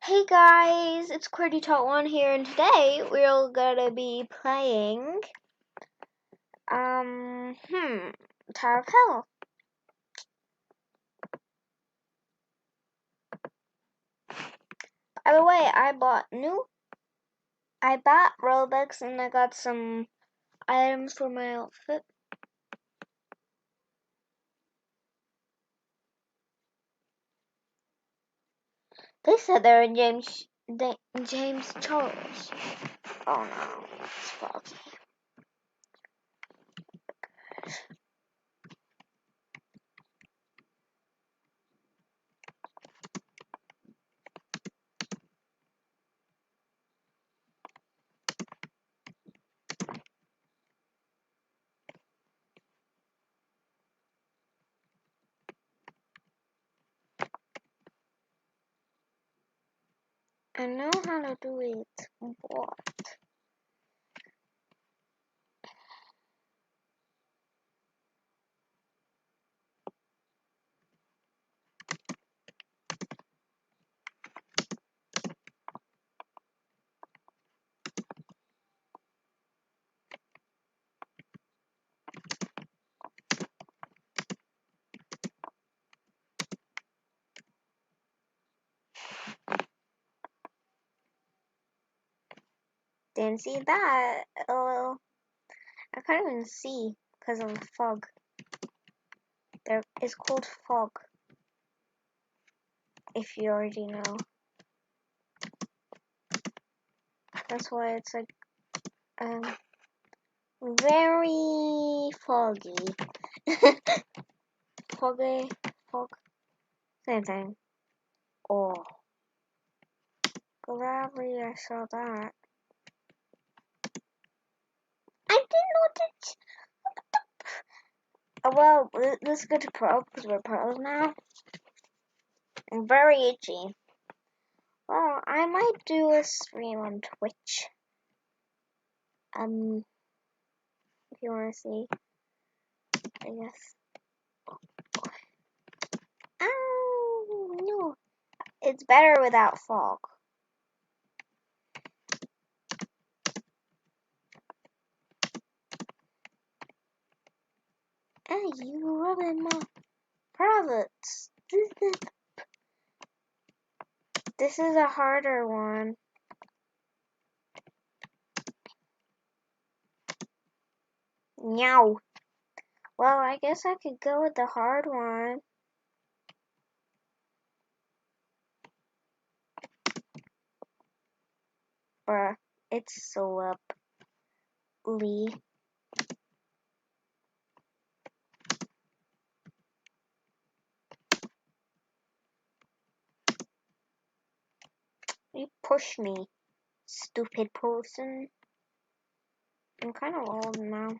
Hey guys, it's QWERTY Tot 1 here, and today we're gonna be playing, Tower of Hell. By the way, I bought Robux and I got some items for my outfit. They said they're in James Charles. Oh no, it's foggy. I know how to do it, but didn't see that. Oh, I can't even see because of the fog. It's called fog, if you already know. That's why it's like very foggy. Fog, same thing. Oh, gladly I saw that. I didn't know that. Well, let's go to pro because we're pros now. I'm very itchy. Well, I might do a stream on Twitch. If you want to see, I guess. Oh no, it's better without fog. Hey, you rubbing my privates. This is a harder one. Meow. Well, I guess I could go with the hard one. Bruh, it's so up. Lee. You push me, stupid person. I'm kind of old now.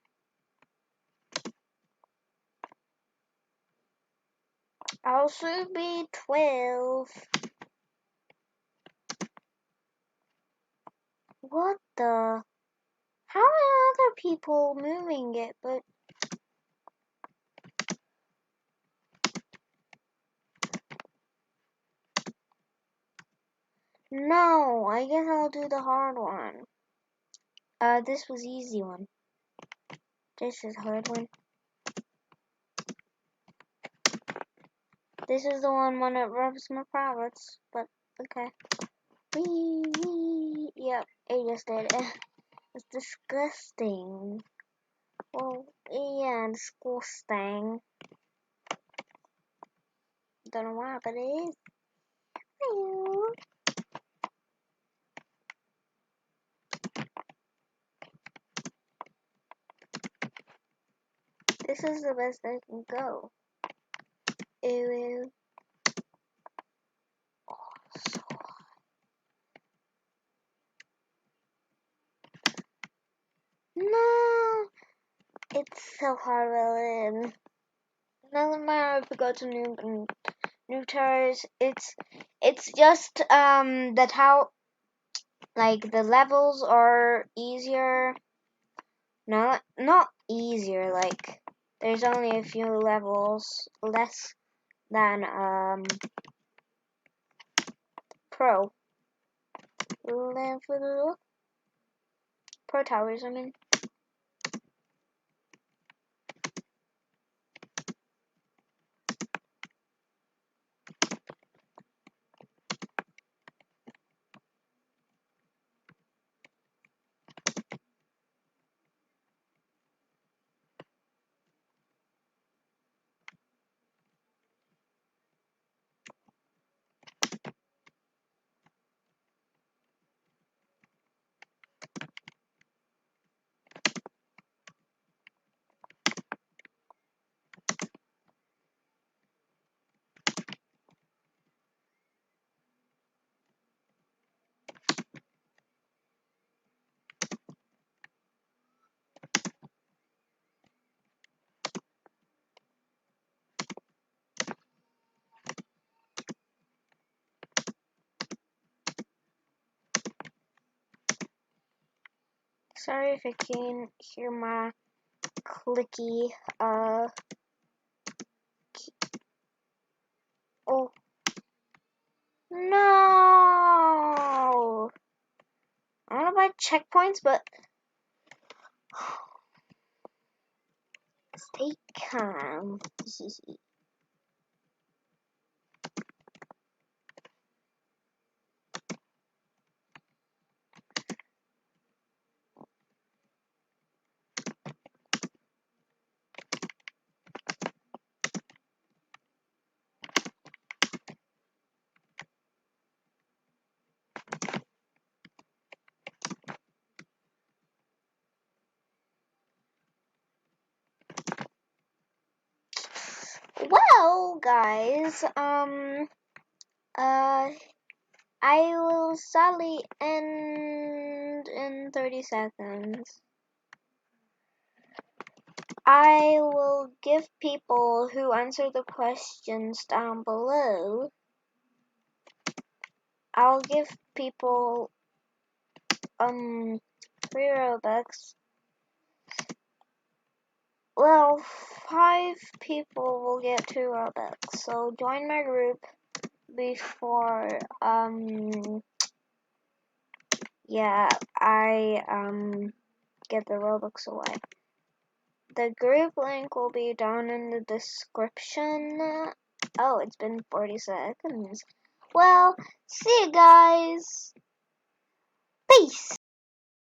I'll soon be 12. What the? How are other people moving it, but... No, I guess I'll do the hard one. This was easy one. This is hard one. This is the one when it rubs my privates, but okay. Yep, it just did it. It's disgusting. Well, yeah, disgusting. Don't know why, but it is. This is the best I can go. Ew. Oh, so hard. No! It's so hard, Ellen. Doesn't matter if we go to new towers. It's just that how like the levels are easier. Not easier. Like there's only a few levels less than pro. Land for the Pro Towers, I mean. Sorry if you can hear my clicky, oh, no! I don't know about checkpoints, but stay calm. Well, guys, I will sadly end in 30 seconds. I will give people who answer the questions down below, I'll give people, 3 Robux. Well, 5 people will get 2 Robux, so join my group before, yeah, I, get the Robux away. The group link will be down in the description. Oh, it's been 40 seconds. Well, see you guys. Peace.